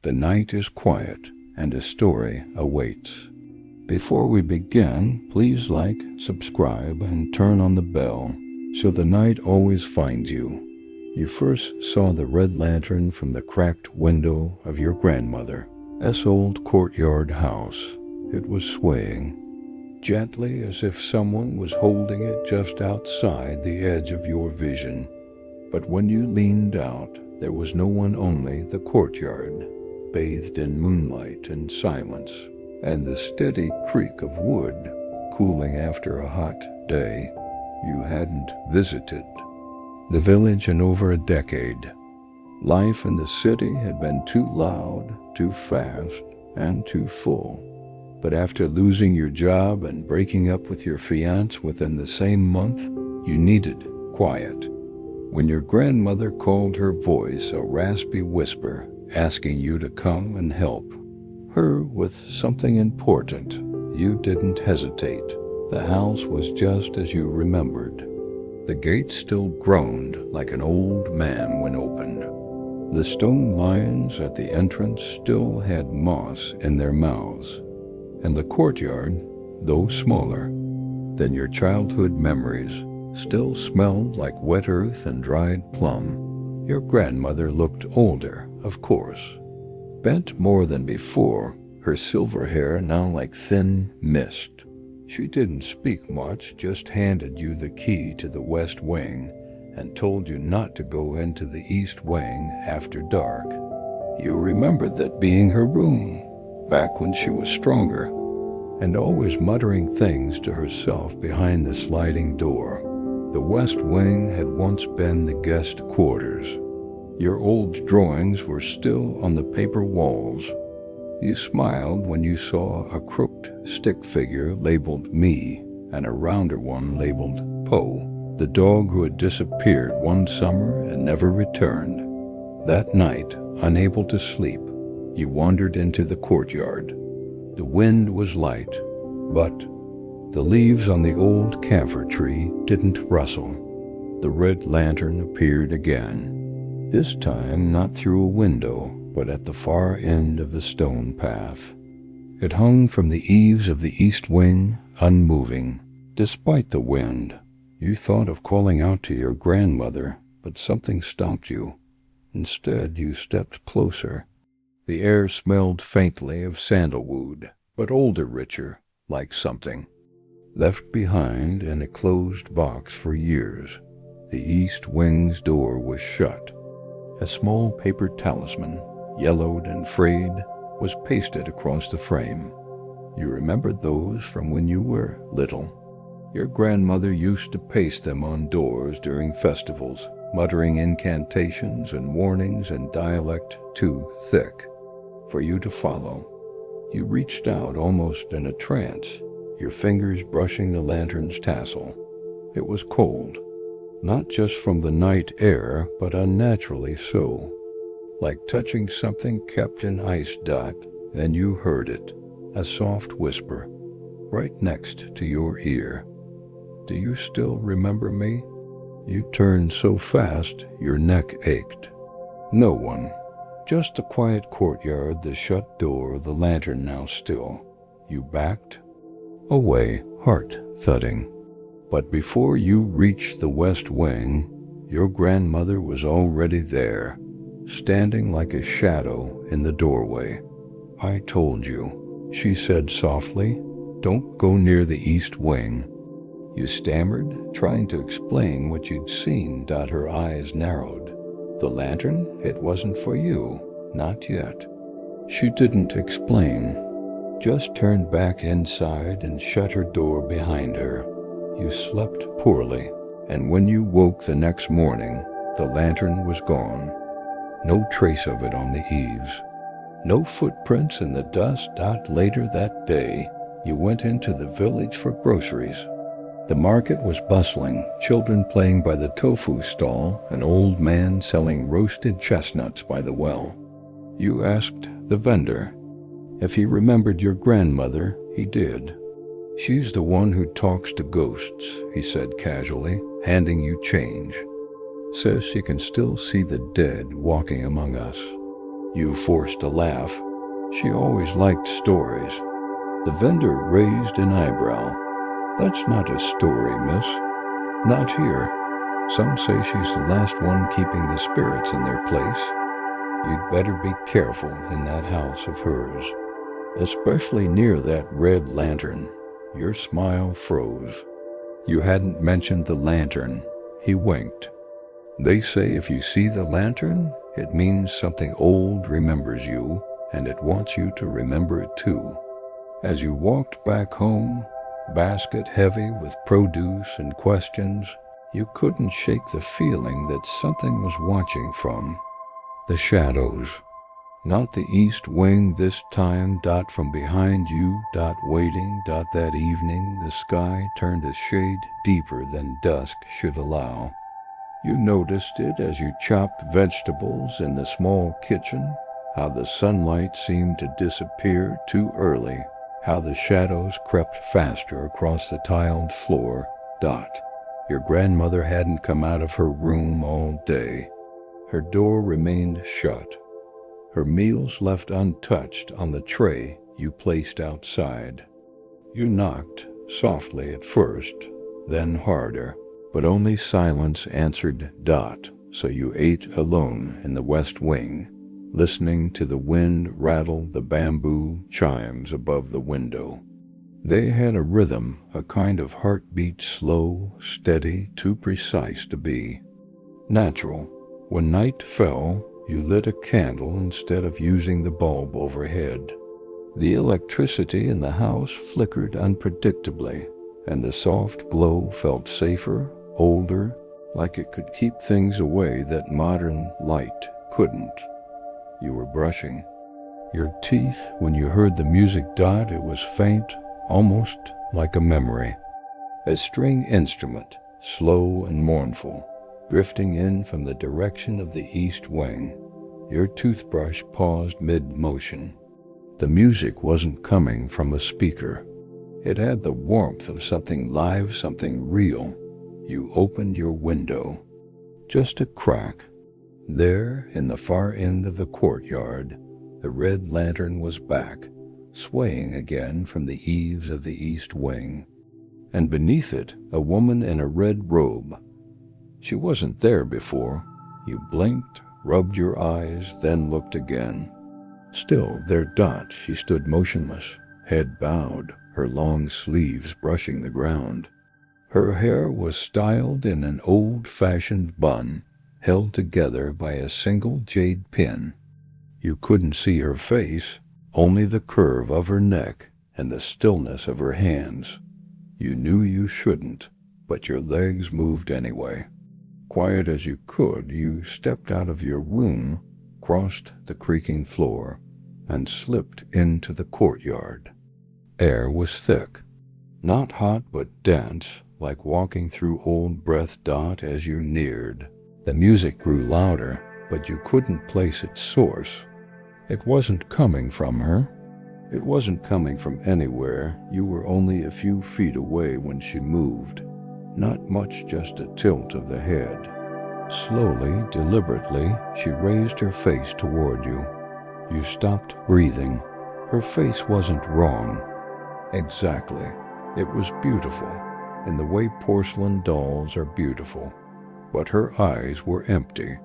The night is quiet, and a story awaits. Before we begin, please like, subscribe, and turn on the bell so the night always finds you. You first saw the red lantern from the cracked window of your grandmother's old courtyard house. It was swaying gently as if someone was holding it just outside the edge of your vision. But when you leaned out, there was no one, only the courtyard, bathed in moonlight and silence, and the steady creak of wood cooling after a hot day you hadn't visited the village in over a decade. Life in the city had been too loud, too fast, and too full. But after losing your job and breaking up with your fiancé within the same month, you needed quiet. When your grandmother called, her voice a raspy whisper, asking you to come and help her with something important, you didn't hesitate. The house was just as you remembered. The gate still groaned like an old man when opened. The stone lions at the entrance still had moss in their mouths, and the courtyard, though smaller than your childhood memories, still smelled like wet earth and dried plum. Your grandmother looked older, of course, bent more than before, her silver hair now like thin mist. She didn't speak much, just handed you the key to the west wing and told you not to go into the east wing after dark. You remembered that being her room, back when she was stronger, and always muttering things to herself behind the sliding door. The west wing had once been the guest quarters. Your old drawings were still on the paper walls. You smiled when you saw a crooked stick figure labeled Me and a rounder one labeled Poe, the dog who had disappeared one summer and never returned. That night, unable to sleep, you wandered into the courtyard. The wind was light, but the leaves on the old camphor tree didn't rustle. The red lantern appeared again, this time not through a window, but at the far end of the stone path. It hung from the eaves of the east wing, unmoving, despite the wind. You thought of calling out to your grandmother, but something stopped you. Instead, you stepped closer. The air smelled faintly of sandalwood, but older, richer, like something left behind in a closed box for years. The east wing's door was shut. A small paper talisman, yellowed and frayed, was pasted across the frame. You remembered those from when you were little. Your grandmother used to paste them on doors during festivals, muttering incantations and warnings in dialect too thick for you to follow. You reached out almost in a trance, your fingers brushing the lantern's tassel. It was cold, not just from the night air, but unnaturally so, like touching something kept in ice. Then you heard it, a soft whisper, right next to your ear. Do you still remember me? You turned so fast your neck ached. No one, just the quiet courtyard, the shut door, the lantern now still. You backed away, heart thudding. But before you reached the west wing, your grandmother was already there, standing like a shadow in the doorway. I told you, she said softly, don't go near the east wing. You stammered, trying to explain what you'd seen. Her eyes narrowed. The lantern? It wasn't for you, not yet. She didn't explain, just turned back inside and shut her door behind her. You slept poorly, and when you woke the next morning, the lantern was gone. No trace of it on the eaves. No footprints in the dust. Later that day, you went into the village for groceries. The market was bustling, children playing by the tofu stall, an old man selling roasted chestnuts by the well. You asked the vendor if he remembered your grandmother. He did. She's the one who talks to ghosts, he said casually, handing you change. Says she can still see the dead walking among us. You forced a laugh. She always liked stories. The vendor raised an eyebrow. That's not a story, miss. Not here. Some say she's the last one keeping the spirits in their place. You'd better be careful in that house of hers, especially near that red lantern. Your smile froze. You hadn't mentioned the lantern. He winked. They say if you see the lantern, it means something old remembers you, and it wants you to remember it too. As you walked back home, basket heavy with produce and questions, you couldn't shake the feeling that something was watching from the shadows. Not the east wing this time, from behind you, waiting, that evening the sky turned a shade deeper than dusk should allow. You noticed it as you chopped vegetables in the small kitchen, how the sunlight seemed to disappear too early, how the shadows crept faster across the tiled floor. Your grandmother hadn't come out of her room all day. Her door remained shut. Her meals left untouched on the tray you placed outside. You knocked, softly at first, then harder, but only silence answered. So you ate alone in the west wing, listening to the wind rattle the bamboo chimes above the window. They had a rhythm, a kind of heartbeat, slow, steady, too precise to be natural. When night fell, you lit a candle instead of using the bulb overhead. The electricity in the house flickered unpredictably, and the soft glow felt safer, older, like it could keep things away that modern light couldn't. You were brushing your teeth when you heard the music. It was faint, almost like a memory. A string instrument, slow and mournful, drifting in from the direction of the east wing. Your toothbrush paused mid-motion. The music wasn't coming from a speaker. It had the warmth of something live, something real. You opened your window. Just a crack. There, in the far end of the courtyard, the red lantern was back, swaying again from the eaves of the east wing. And beneath it, a woman in a red robe. She wasn't there before. You blinked, rubbed your eyes, then looked again. Still there. She stood motionless, head bowed, her long sleeves brushing the ground. Her hair was styled in an old-fashioned bun, held together by a single jade pin. You couldn't see her face, only the curve of her neck and the stillness of her hands. You knew you shouldn't, but your legs moved anyway. Quiet as you could, you stepped out of your room, crossed the creaking floor, and slipped into the courtyard. Air was thick, not hot but dense, like walking through old breath. As you neared, the music grew louder, but you couldn't place its source. It wasn't coming from her. It wasn't coming from anywhere. You were only a few feet away when she moved. Not much, just a tilt of the head. Slowly, deliberately, she raised her face toward you. You stopped breathing. Her face wasn't wrong. Exactly. It was beautiful, in the way porcelain dolls are beautiful. But her eyes were empty.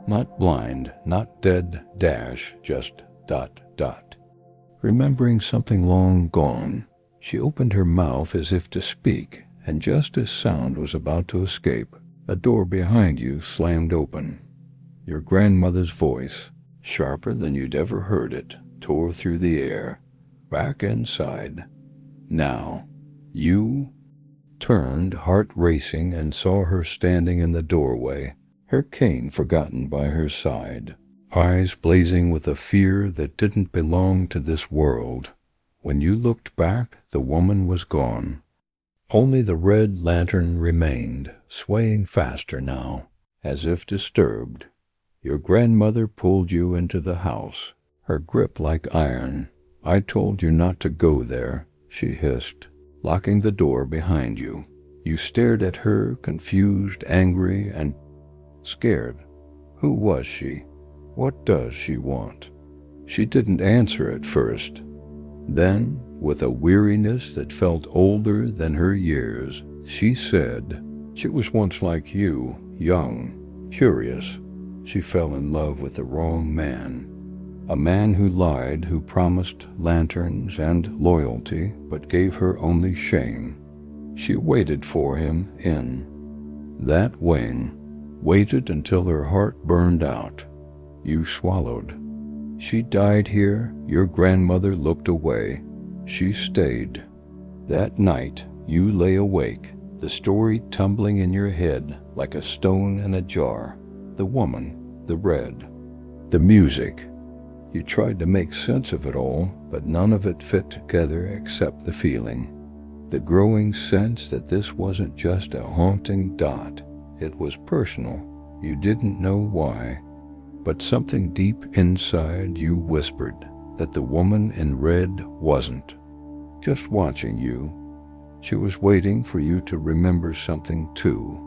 Not blind, not dead, just ... Remembering something long gone, she opened her mouth as if to speak, and just as sound was about to escape, a door behind you slammed open. Your grandmother's voice, sharper than you'd ever heard it, tore through the air. Back inside. Now. You turned, heart racing, and saw her standing in the doorway, her cane forgotten by her side, eyes blazing with a fear that didn't belong to this world. When you looked back, the woman was gone. Only the red lantern remained, swaying faster now, as if disturbed. Your grandmother pulled you into the house, her grip like iron. I told you not to go there, she hissed, locking the door behind you. You stared at her, confused, angry, and scared. Who was she? What does she want? She didn't answer at first. Then, with a weariness that felt older than her years, she said, "She was once like you, young, curious. She fell in love with the wrong man. A man who lied, who promised lanterns and loyalty, but gave her only shame. She waited for him in that wing, waited until her heart burned out. You swallowed. She died here, your grandmother looked away. She stayed. That night, you lay awake, the story tumbling in your head like a stone in a jar. The woman, the red, the music. You tried to make sense of it all, but none of it fit together except the feeling. The growing sense that this wasn't just a haunting dot. It was personal. You didn't know why. But something deep inside you whispered that the woman in red wasn't just watching you. She was waiting for you to remember something too.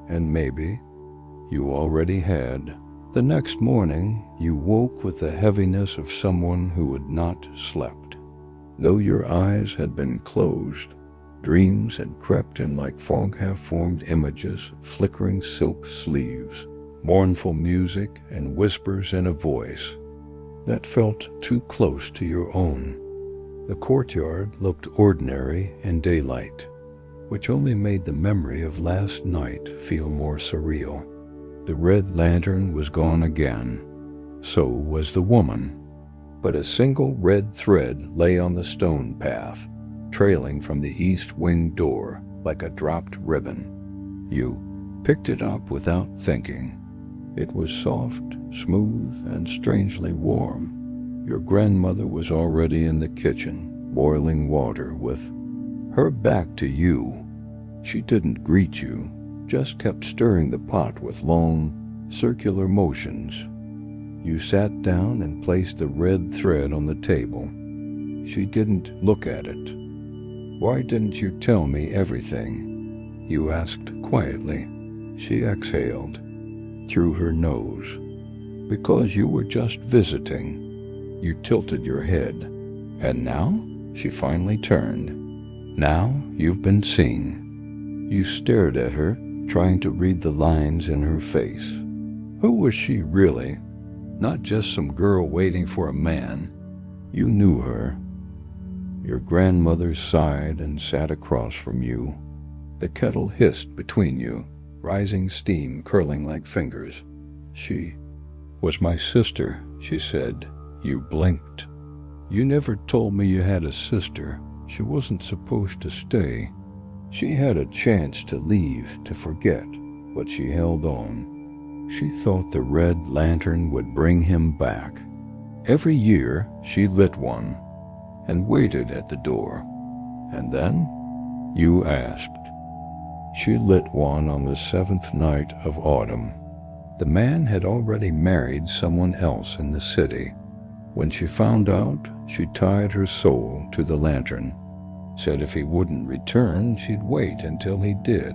And maybe you already had. The next morning, you woke with the heaviness of someone who had not slept. Though your eyes had been closed, dreams had crept in like fog half-formed images, flickering silk sleeves, mournful music, and whispers in a voice that felt too close to your own. The courtyard looked ordinary in daylight, which only made the memory of last night feel more surreal. The red lantern was gone again. So was the woman. But a single red thread lay on the stone path, trailing from the east wing door like a dropped ribbon. You picked it up without thinking. It was soft, smooth, and strangely warm. Your grandmother was already in the kitchen, boiling water with her back to you. She didn't greet you, just kept stirring the pot with long, circular motions. You sat down and placed the red thread on the table. She didn't look at it. "Why didn't you tell me everything?" you asked quietly. She exhaled through her nose. "Because you were just visiting." You tilted your head. "And now?" She finally turned. "Now you've been seen." You stared at her, trying to read the lines in her face. Who was she really? Not just some girl waiting for a man. You knew her. Your grandmother sighed and sat across from you. The kettle hissed between you, rising steam curling like fingers. "She was my sister," she said. You blinked. "You never told me you had a sister. She wasn't supposed to stay. She had a chance to leave, to forget, but she held on. She thought the red lantern would bring him back. Every year, she lit one and waited at the door. And then, you asked. She lit one on the 7th night of autumn. The man had already married someone else in the city. When she found out, she tied her soul to the lantern. Said if he wouldn't return, she'd wait until he did,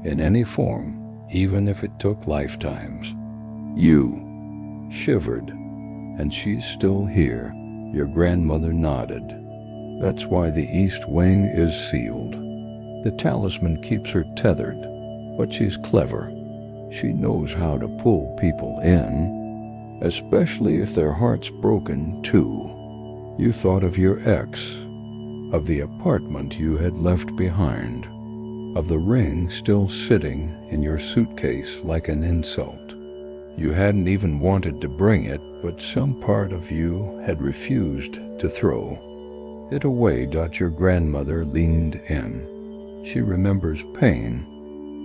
in any form, even if it took lifetimes. You shivered, and she's still here. Your grandmother nodded. That's why the east wing is sealed. The talisman keeps her tethered, but she's clever. She knows how to pull people in, especially if their heart's broken too. You thought of your ex, of the apartment you had left behind, of the ring still sitting in your suitcase like an insult. You hadn't even wanted to bring it, but some part of you had refused to throw it away. Your grandmother leaned in. She remembers pain.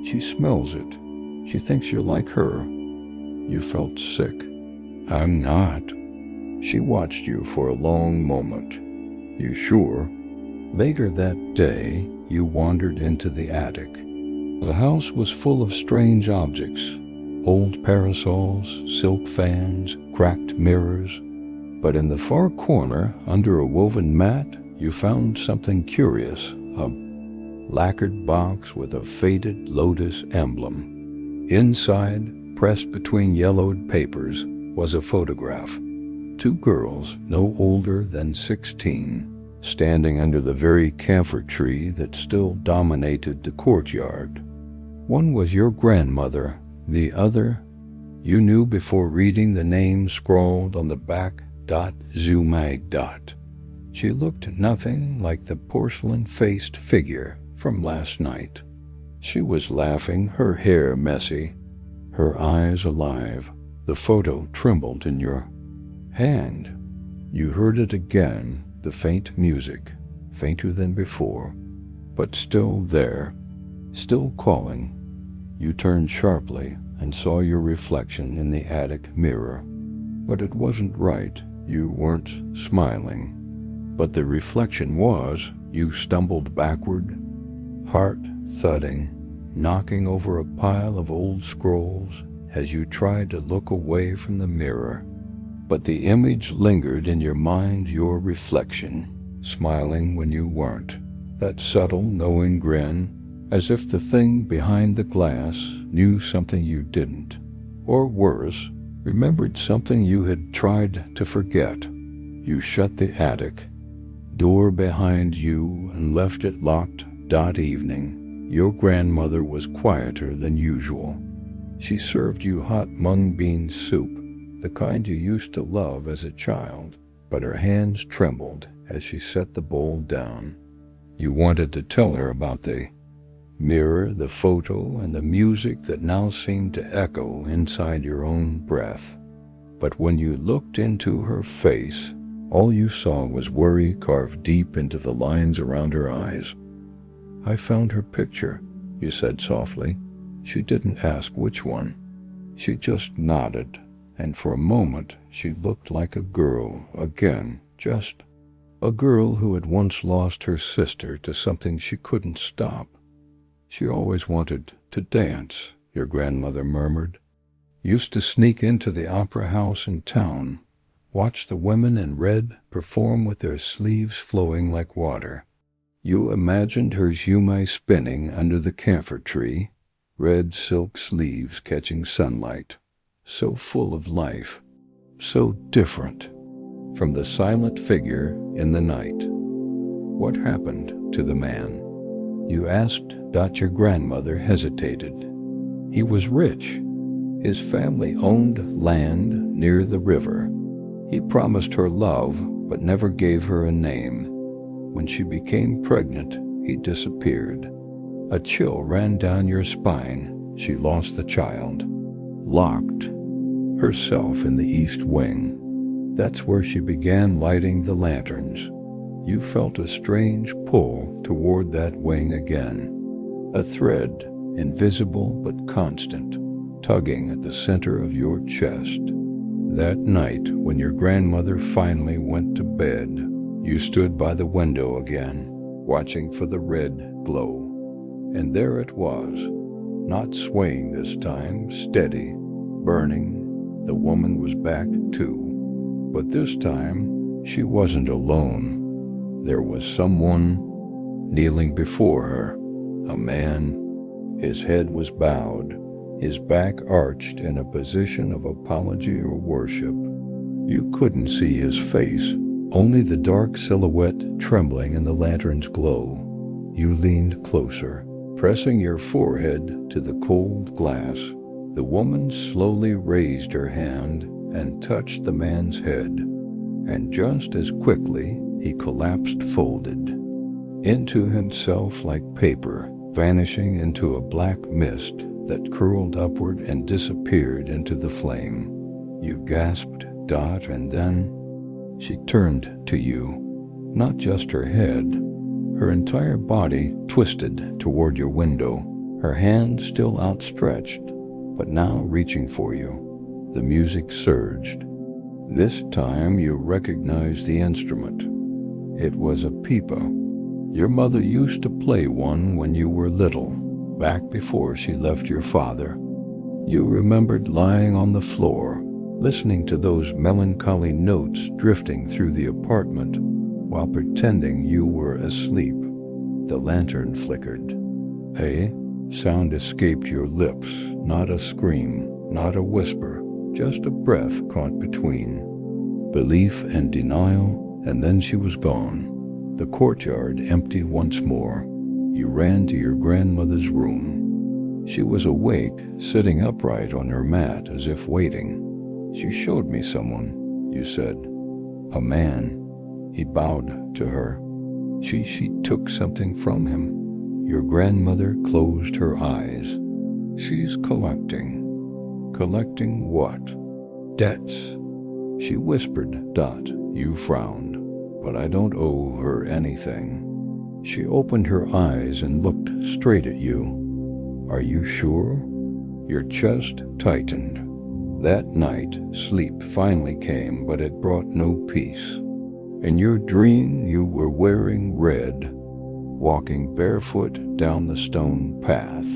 She smells it. She thinks you're like her. You felt sick. I'm not. She watched you for a long moment. You sure? Later that day, you wandered into the attic. The house was full of strange objects. Old parasols, silk fans, cracked mirrors. But in the far corner, under a woven mat, you found something curious, a lacquered box with a faded lotus emblem. Inside, pressed between yellowed papers, was a photograph. Two girls, no older than 16, standing under the very camphor tree that still dominated the courtyard. One was your grandmother, the other, you knew before reading the name scrawled on the back. Zumag. She looked nothing like the porcelain-faced figure from last night. She was laughing, her hair messy, her eyes alive. The photo trembled in your hand. You heard it again, the faint music, fainter than before, but still there, still calling. You turned sharply and saw your reflection in the attic mirror. But it wasn't right. You weren't smiling. But the reflection was. You stumbled backward, heart thudding, knocking over a pile of old scrolls as you tried to look away from the mirror. But the image lingered in your mind, your reflection, smiling when you weren't. That subtle, knowing grin, as if the thing behind the glass knew something you didn't. Or worse, remembered something you had tried to forget. You shut the attic door behind you and left it locked. Evening. Your grandmother was quieter than usual. She served you hot mung bean soup, the kind you used to love as a child, but her hands trembled as she set the bowl down. You wanted to tell her about the mirror, the photo, and the music that now seemed to echo inside your own breath. But when you looked into her face, all you saw was worry carved deep into the lines around her eyes. I found her picture, you said softly. She didn't ask which one. She just nodded, and for a moment she looked like a girl again, just a girl who had once lost her sister to something she couldn't stop. She always wanted to dance, your grandmother murmured. Used to sneak into the opera house in town, watch the women in red perform with their sleeves flowing like water. You imagined her shumai spinning under the camphor tree, red silk sleeves catching sunlight, so full of life, so different from the silent figure in the night. What happened to the man? You asked. Your grandmother hesitated. He was rich. His family owned land near the river. He promised her love, but never gave her a name. When she became pregnant, he disappeared. A chill ran down your spine. She lost the child. Locked herself in the east wing. That's where she began lighting the lanterns. You felt a strange pull toward that wing again. A thread, invisible but constant, tugging at the center of your chest. That night, when your grandmother finally went to bed, you stood by the window again, watching for the red glow. And there it was, not swaying this time, steady, burning. The woman was back too. But this time, she wasn't alone. There was someone kneeling before her. A man. His head was bowed, his back arched in a position of apology or worship. You couldn't see his face, only the dark silhouette trembling in the lantern's glow. You leaned closer, pressing your forehead to the cold glass. The woman slowly raised her hand and touched the man's head, and just as quickly he collapsed folded into himself like paper, vanishing into a black mist that curled upward and disappeared into the flame. You gasped, and then she turned to you. Not just her head, her entire body twisted toward your window, her hand still outstretched, but now reaching for you. The music surged. This time you recognized the instrument. It was a pipa. Your mother used to play one when you were little, back before she left your father. You remembered lying on the floor, listening to those melancholy notes drifting through the apartment while pretending you were asleep. The lantern flickered. A sound escaped your lips, not a scream, not a whisper, just a breath caught between belief and denial, and then she was gone. The courtyard empty once more. You ran to your grandmother's room. She was awake, sitting upright on her mat as if waiting. She showed me someone, you said. A man. He bowed to her. She took something from him. Your grandmother closed her eyes. She's collecting. Collecting what? Debts. She whispered, Dot. You frowned. But I don't owe her anything. She opened her eyes and looked straight at you. Are you sure? Your chest tightened. That night, sleep finally came, but it brought no peace. In your dream, you were wearing red, walking barefoot down the stone path.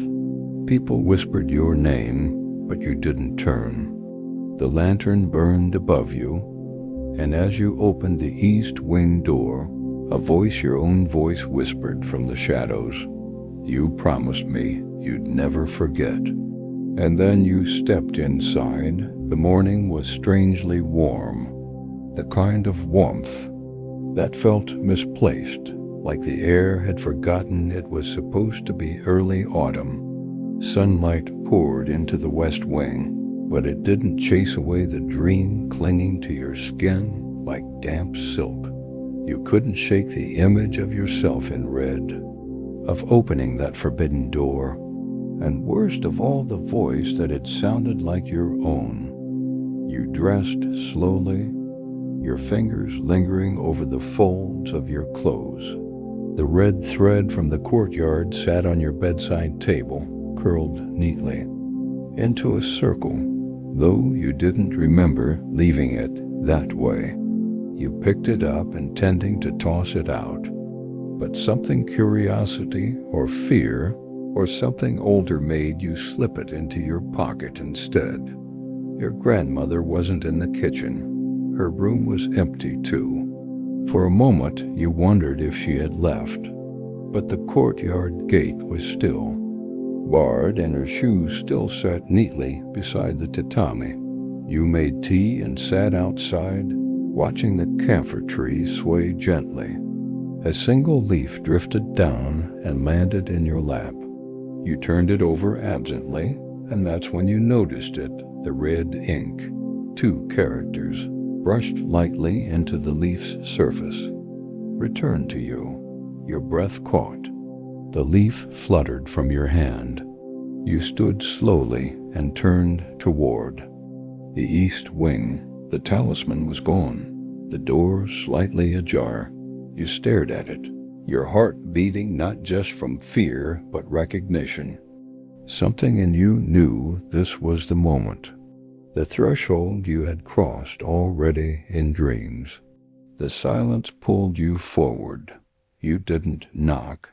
People whispered your name, but you didn't turn. The lantern burned above you, and as you opened the east wing door, a voice, your own voice, whispered from the shadows. You promised me you'd never forget. And then you stepped inside. The morning was strangely warm, the kind of warmth that felt misplaced, like the air had forgotten it was supposed to be early autumn. Sunlight poured into the west wing, but it didn't chase away the dream clinging to your skin like damp silk. You couldn't shake the image of yourself in red, of opening that forbidden door, and worst of all, the voice that had sounded like your own. You dressed slowly, your fingers lingering over the folds of your clothes. The red thread from the courtyard sat on your bedside table, curled neatly into a circle, though you didn't remember leaving it that way. You picked it up, intending to toss it out, but something, curiosity or fear or something older, made you slip it into your pocket instead. Your grandmother wasn't in the kitchen. Her room was empty too. For a moment you wondered if she had left, but the courtyard gate was still barred and her shoes still sat neatly beside the tatami. You made tea and sat outside, watching the camphor tree sway gently. A single leaf drifted down and landed in your lap. You turned it over absently, and that's when you noticed it, the red ink. 2 characters, brushed lightly into the leaf's surface, returned to you. Your breath caught. The leaf fluttered from your hand. You stood slowly and turned toward the east wing. The talisman was gone, the door slightly ajar. You stared at it, your heart beating not just from fear but recognition. Something in you knew this was the moment, the threshold you had crossed already in dreams. The silence pulled you forward. You didn't knock.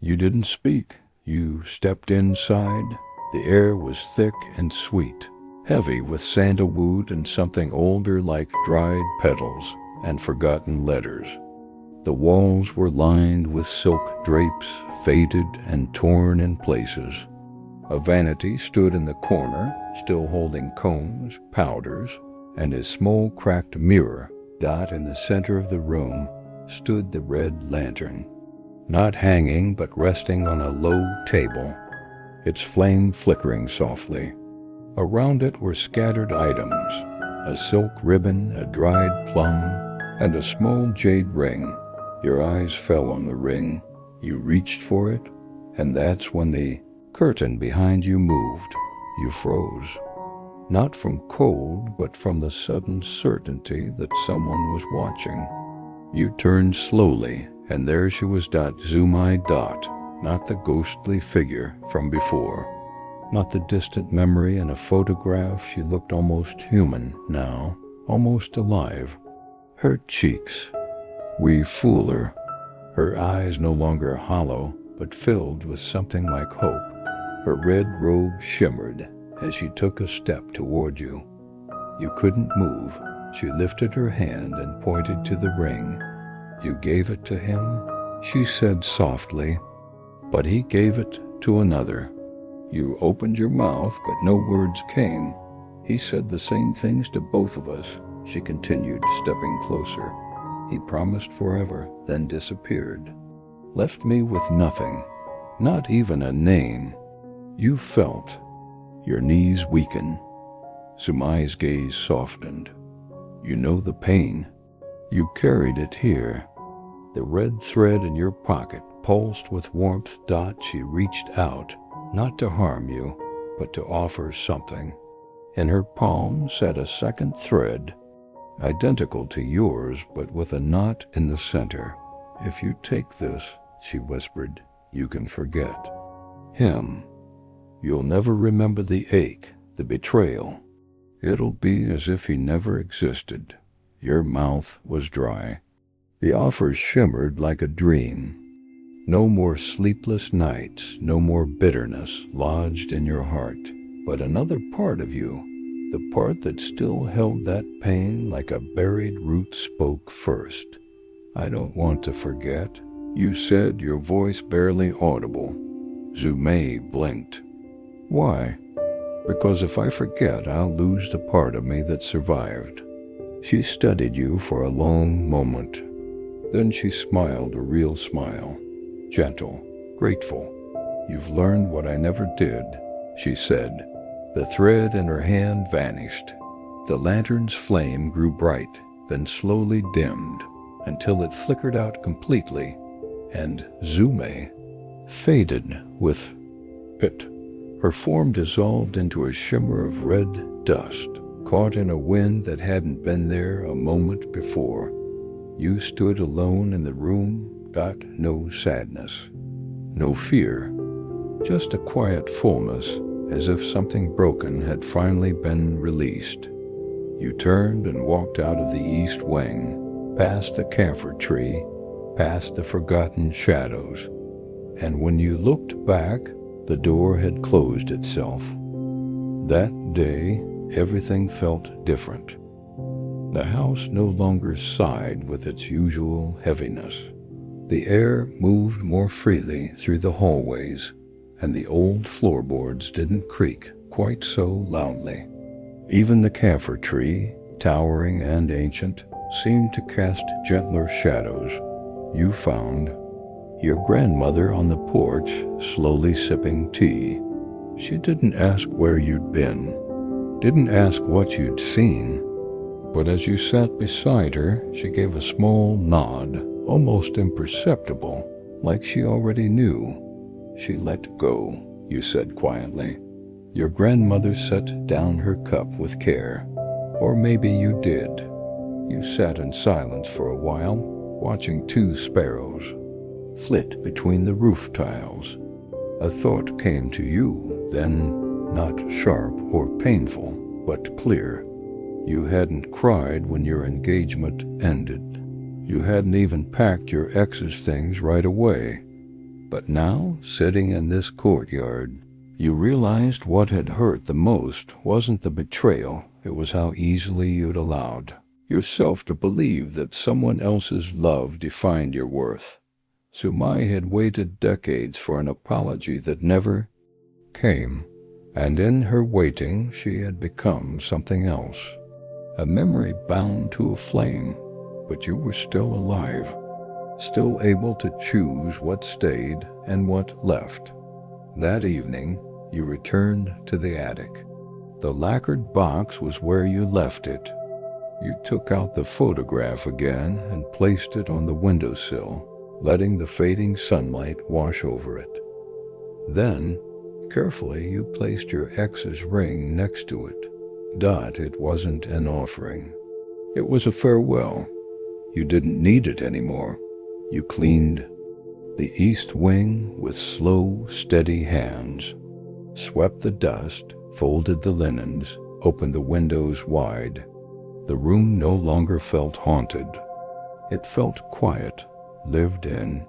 You didn't speak. You stepped inside. The air was thick and sweet, heavy with sandalwood and something older like dried petals and forgotten letters. The walls were lined with silk drapes, faded and torn in places. A vanity stood in the corner, still holding combs, powders, and a small cracked mirror. Dot, in the center of the room, stood the red lantern, not hanging but resting on a low table, its flame flickering softly. Around it were scattered items, a silk ribbon, a dried plum, and a small jade ring. Your eyes fell on the ring. You reached for it, and that's when the curtain behind you moved. You froze, not from cold, but from the sudden certainty that someone was watching. You turned slowly, and there she was, Zoom-eyed Dot, not the ghostly figure from before, not the distant memory in a photograph. She looked almost human now, almost alive. Her cheeks, we fool her. Her eyes no longer hollow, but filled with something like hope. Her red robe shimmered as she took a step toward you. You couldn't move. She lifted her hand and pointed to the ring. You gave it to him, she said softly, but he gave it to another. You opened your mouth, but no words came. He said the same things to both of us, she continued, stepping closer. He promised forever, then disappeared. Left me with nothing, not even a name. You felt. Your knees weaken. Sumai's gaze softened. You know the pain. You carried it here. The red thread in your pocket pulsed with warmth. She reached out, not to harm you, but to offer something. In her palm sat a second thread, identical to yours, but with a knot in the center. If you take this, she whispered, you can forget him. You'll never remember the ache, the betrayal. It'll be as if he never existed. Your mouth was dry. The offer shimmered like a dream. No more sleepless nights, no more bitterness lodged in your heart, but another part of you, the part that still held that pain like a buried root, spoke first. I don't want to forget, you said, your voice barely audible. Sumai blinked. Why? Because if I forget, I'll lose the part of me that survived. She studied you for a long moment. Then she smiled, a real smile. Gentle, grateful. You've learned what I never did, she said. The thread in her hand vanished. The lantern's flame grew bright, then slowly dimmed, until it flickered out completely, and Sumai faded with it. Her form dissolved into a shimmer of red dust, caught in a wind that hadn't been there a moment before. You stood alone in the room. No sadness, no fear, just a quiet fullness, as if something broken had finally been released. You turned and walked out of the east wing, past the camphor tree, past the forgotten shadows, and when you looked back, the door had closed itself. That day, everything felt different. The house no longer sighed with its usual heaviness. The air moved more freely through the hallways, and the old floorboards didn't creak quite so loudly. Even the camphor tree, towering and ancient, seemed to cast gentler shadows. You found your grandmother on the porch, slowly sipping tea. She didn't ask where you'd been, didn't ask what you'd seen, but as you sat beside her, she gave a small nod, almost imperceptible, like she already knew. She let go, you said quietly. Your grandmother set down her cup with care. Or maybe you did. You sat in silence for a while, watching two sparrows flit between the roof tiles. A thought came to you, then, not sharp or painful, but clear. You hadn't cried when your engagement ended. You hadn't even packed your ex's things right away. But now, sitting in this courtyard, you realized what had hurt the most wasn't the betrayal, it was how easily you'd allowed yourself to believe that someone else's love defined your worth. Sumai had waited decades for an apology that never came, and in her waiting she had become something else. A memory bound to a flame, but you were still alive, still able to choose what stayed and what left. That evening, you returned to the attic. The lacquered box was where you left it. You took out the photograph again and placed it on the windowsill, letting the fading sunlight wash over it. Then, carefully, you placed your ex's ring next to it. It wasn't an offering. It was a farewell. You didn't need it anymore. You cleaned the east wing with slow, steady hands, swept the dust, folded the linens, opened the windows wide. The room no longer felt haunted. It felt quiet, lived in,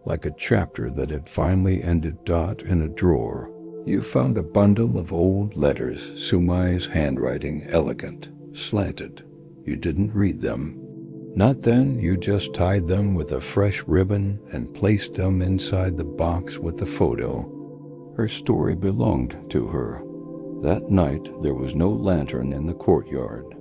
like a chapter that had finally ended. In a drawer, you found a bundle of old letters, Sumai's handwriting elegant, slanted. You didn't read them. Not then. You just tied them with a fresh ribbon and placed them inside the box with the photo. Her story belonged to her. That night there was no lantern in the courtyard,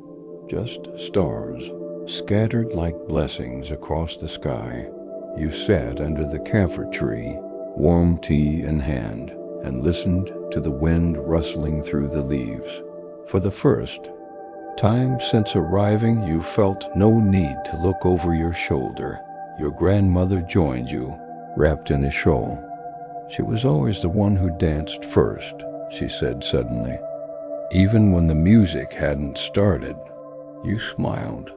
just stars, scattered like blessings across the sky. You sat under the camphor tree, warm tea in hand, and listened to the wind rustling through the leaves. For the first time since arriving, you felt no need to look over your shoulder. Your grandmother joined you, wrapped in a shawl. She was always the one who danced first, she said suddenly. Even when the music hadn't started, you smiled.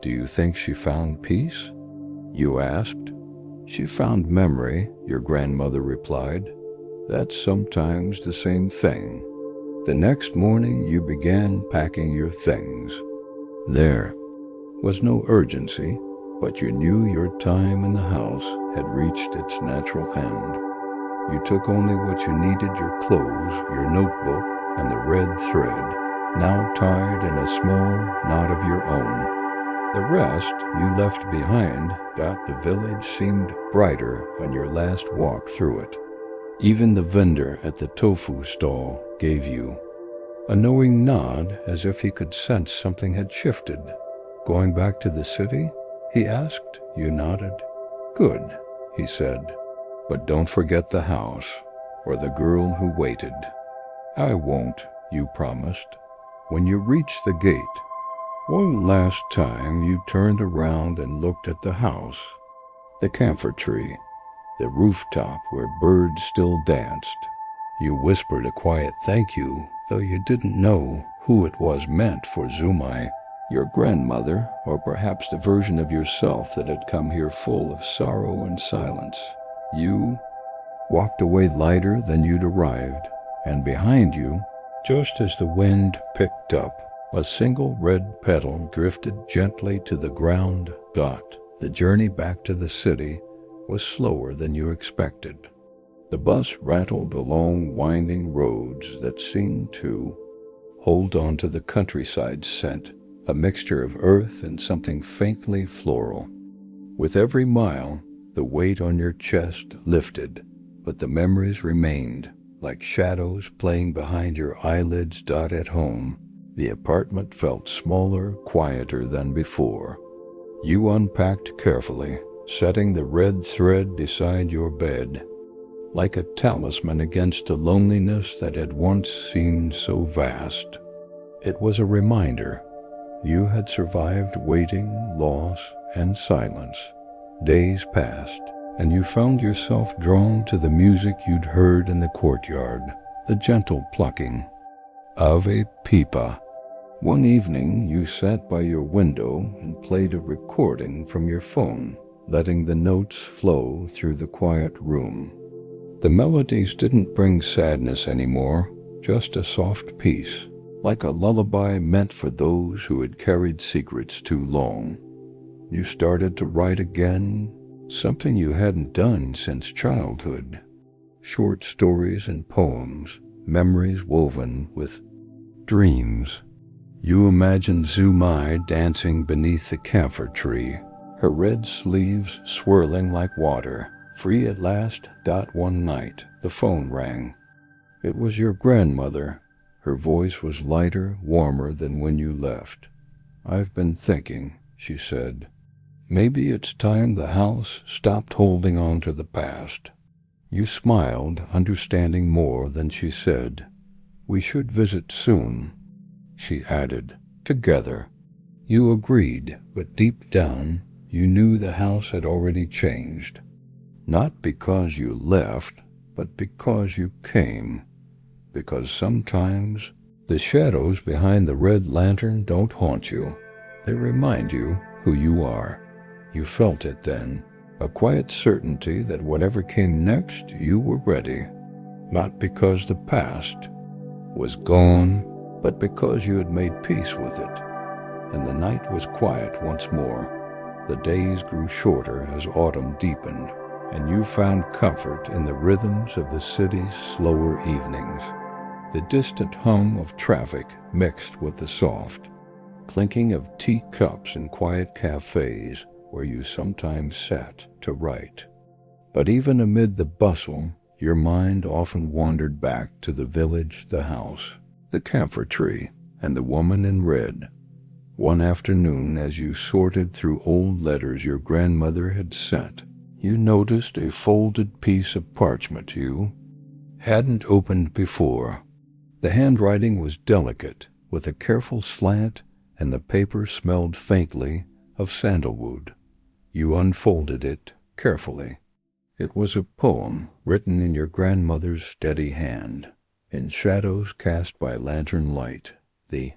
Do you think she found peace? You asked. She found memory, your grandmother replied. That's sometimes the same thing. The next morning you began packing your things. There was no urgency, but you knew your time in the house had reached its natural end. You took only what you needed: your clothes, your notebook, and the red thread, now tied in a small knot of your own. The rest you left behind. The village seemed brighter on your last walk through it. Even the vendor at the tofu stall gave you a knowing nod, as if he could sense something had shifted. Going back to the city? He asked. You nodded. Good, he said. But don't forget the house, or the girl who waited. I won't, you promised. When you reached the gate, one last time you turned around and looked at the house, the camphor tree, the rooftop where birds still danced. You whispered a quiet thank you, though you didn't know who it was meant for. Zumai, your grandmother, or perhaps the version of yourself that had come here full of sorrow and silence. You walked away lighter than you'd arrived, and behind you, just as the wind picked up, a single red petal drifted gently to the ground. The journey back to the city was slower than you expected. The bus rattled along winding roads that seemed to hold on to the countryside scent, a mixture of earth and something faintly floral. With every mile, the weight on your chest lifted, but the memories remained, like shadows playing behind your eyelids. At home, the apartment felt smaller, quieter than before. You unpacked carefully, setting the red thread beside your bed, like a talisman against the loneliness that had once seemed so vast. It was a reminder you had survived waiting, loss, and silence. Days passed, and you found yourself drawn to the music you'd heard in the courtyard, the gentle plucking of a pipa. One evening, you sat by your window and played a recording from your phone, letting the notes flow through the quiet room. The melodies didn't bring sadness anymore, just a soft peace, like a lullaby meant for those who had carried secrets too long. You started to write again, something you hadn't done since childhood. Short stories and poems, memories woven with dreams. You imagined Zumai dancing beneath the camphor tree, her red sleeves swirling like water, free at last. One night, the phone rang. It was your grandmother. Her voice was lighter, warmer than when you left. I've been thinking, she said. Maybe it's time the house stopped holding on to the past. You smiled, understanding more than she said. We should visit soon, she added, together. You agreed, but deep down, you knew the house had already changed. Not because you left, but because you came. Because sometimes the shadows behind the red lantern don't haunt you. They remind you who you are. You felt it then, a quiet certainty that whatever came next, you were ready. Not because the past was gone, but because you had made peace with it. And the night was quiet once more. The days grew shorter as autumn deepened, and you found comfort in the rhythms of the city's slower evenings. The distant hum of traffic mixed with the soft clinking of teacups in quiet cafes where you sometimes sat to write. But even amid the bustle, your mind often wandered back to the village, the house. The camphor tree and the woman in red. One afternoon, as you sorted through old letters your grandmother had sent, you noticed a folded piece of parchment you hadn't opened before. The handwriting was delicate, with a careful slant, and the paper smelled faintly of sandalwood. You unfolded it carefully. It was a poem written in your grandmother's steady hand, in shadows cast by lantern light. The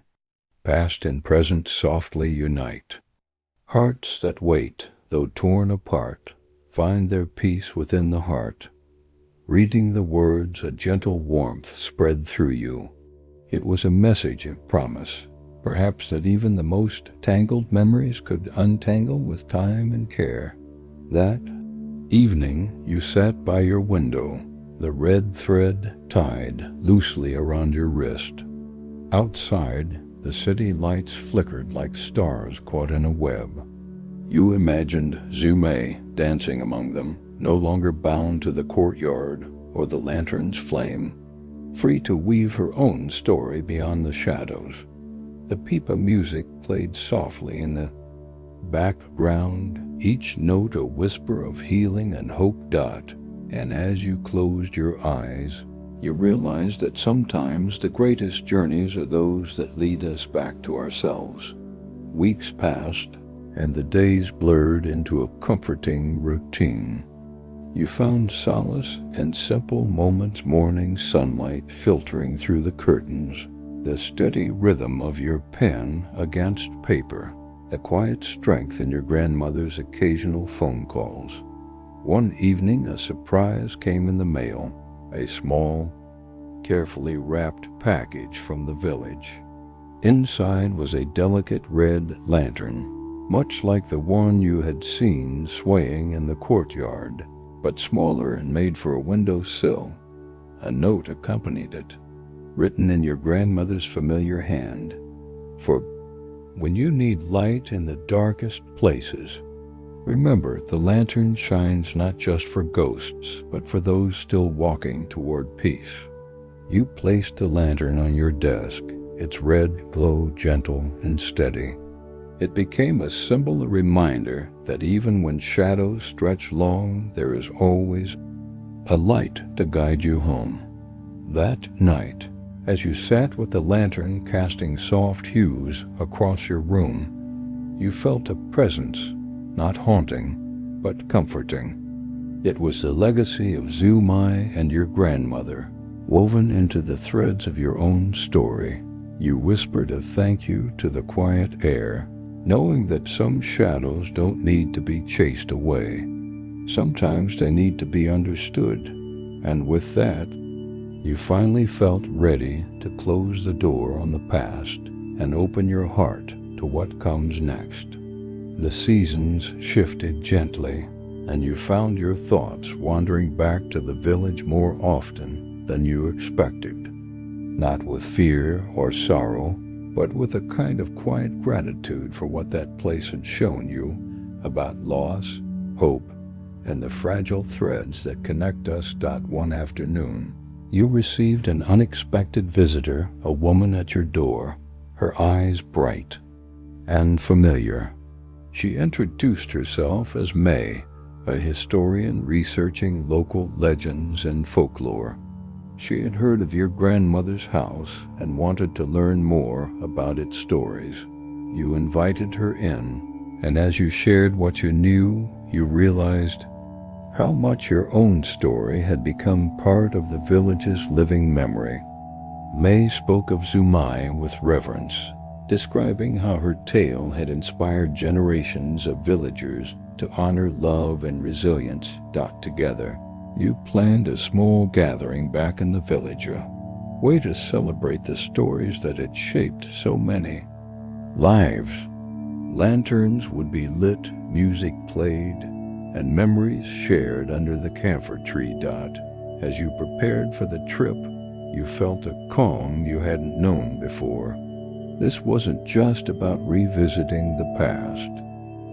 past and present softly unite. Hearts that wait, though torn apart, find their peace within the heart. Reading the words, a gentle warmth spread through you. It was a message of promise, perhaps that even the most tangled memories could untangle with time and care. That evening you sat by your window, the red thread tied loosely around your wrist. Outside, the city lights flickered like stars caught in a web. You imagined Zume dancing among them, no longer bound to the courtyard or the lantern's flame, free to weave her own story beyond the shadows. The pipa music played softly in the background, each note a whisper of healing and hope. And as you closed your eyes, you realized that sometimes the greatest journeys are those that lead us back to ourselves. Weeks passed, and the days blurred into a comforting routine. You found solace in simple moments, morning sunlight filtering through the curtains, the steady rhythm of your pen against paper, the quiet strength in your grandmother's occasional phone calls. One evening, a surprise came in the mail, a small, carefully wrapped package from the village. Inside was a delicate red lantern, much like the one you had seen swaying in the courtyard, but smaller and made for a windowsill. A note accompanied it, written in your grandmother's familiar hand. For when you need light in the darkest places, remember the lantern shines not just for ghosts, but for those still walking toward peace. You placed the lantern on your desk, its red glow gentle and steady. It became a symbol, a reminder that even when shadows stretch long, there is always a light to guide you home. That night, as you sat with the lantern casting soft hues across your room, you felt a presence, not haunting, but comforting. It was the legacy of Zumai and your grandmother, woven into the threads of your own story. You whispered a thank you to the quiet air, knowing that some shadows don't need to be chased away. Sometimes they need to be understood, and with that, you finally felt ready to close the door on the past and open your heart to what comes next. The seasons shifted gently, and you found your thoughts wandering back to the village more often than you expected, not with fear or sorrow, but with a kind of quiet gratitude for what that place had shown you about loss, hope, and the fragile threads that connect us. One afternoon, you received an unexpected visitor, a woman at your door, her eyes bright and familiar. She introduced herself as May, a historian researching local legends and folklore. She had heard of your grandmother's house and wanted to learn more about its stories. You invited her in, and as you shared what you knew, you realized how much your own story had become part of the village's living memory. May spoke of Zumai with reverence, describing how her tale had inspired generations of villagers to honor love and resilience. Together, you planned a small gathering back in the village, a way to celebrate the stories that had shaped so many lives. Lanterns would be lit, music played, and memories shared under the camphor tree. As you prepared for the trip, you felt a calm you hadn't known before. This wasn't just about revisiting the past.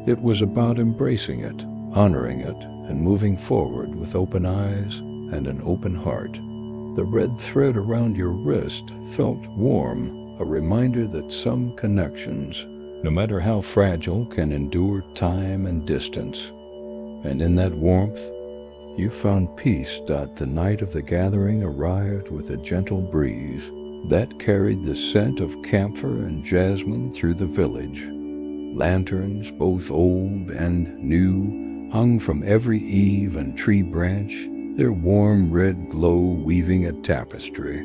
It was about embracing it, honoring it, and moving forward with open eyes and an open heart. The red thread around your wrist felt warm, a reminder that some connections, no matter how fragile, can endure time and distance. And in that warmth, you found peace. The night of the gathering arrived with a gentle breeze that carried the scent of camphor and jasmine through the village. Lanterns, both old and new, hung from every eave and tree branch, their warm red glow weaving a tapestry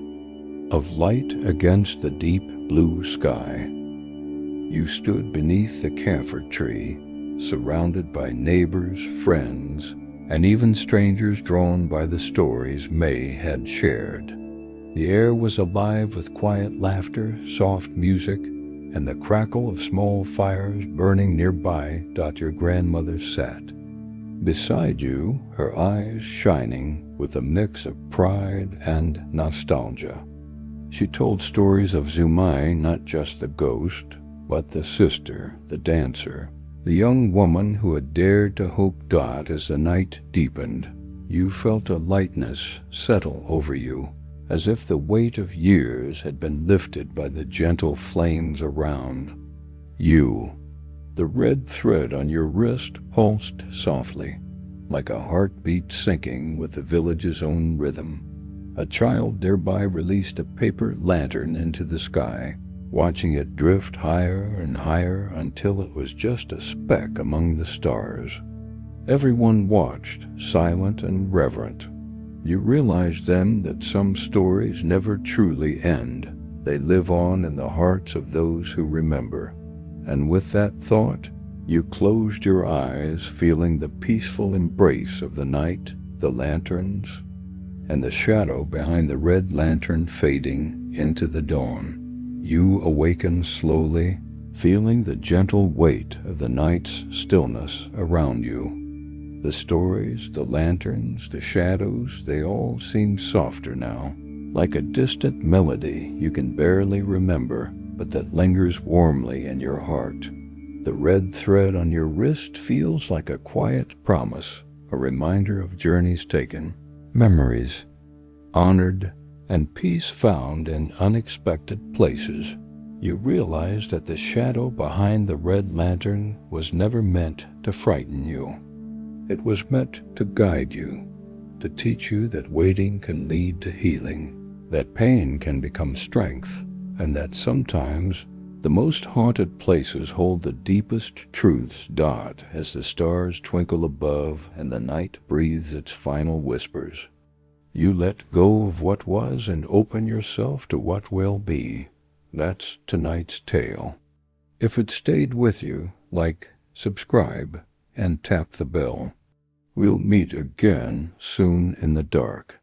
of light against the deep blue sky. You stood beneath the camphor tree, surrounded by neighbors, friends, and even strangers drawn by the stories May had shared. The air was alive with quiet laughter, soft music, and the crackle of small fires burning nearby. Your grandmother sat beside you, her eyes shining with a mix of pride and nostalgia. She told stories of Zumai, not just the ghost, but the sister, the dancer, the young woman who had dared to hope. As the night deepened, you felt a lightness settle over you, as if the weight of years had been lifted by the gentle flames around you. The red thread on your wrist pulsed softly, like a heartbeat syncing with the village's own rhythm. A child nearby released a paper lantern into the sky, watching it drift higher and higher until it was just a speck among the stars. Everyone watched, silent and reverent. You realized then that some stories never truly end. They live on in the hearts of those who remember. And with that thought, you closed your eyes, feeling the peaceful embrace of the night, the lanterns, and the shadow behind the red lantern fading into the dawn. You awakened slowly, feeling the gentle weight of the night's stillness around you. The stories, the lanterns, the shadows, they all seem softer now, like a distant melody you can barely remember, but that lingers warmly in your heart. The red thread on your wrist feels like a quiet promise, a reminder of journeys taken, memories honored, and peace found in unexpected places. You realized that the shadow behind the red lantern was never meant to frighten you. It was meant to guide you, to teach you that waiting can lead to healing, that pain can become strength, and that sometimes the most haunted places hold the deepest truths. As the stars twinkle above and the night breathes its final whispers, you let go of what was and open yourself to what will be. That's tonight's tale. If it stayed with you, like, subscribe, and tap the bell. We'll meet again soon in the dark.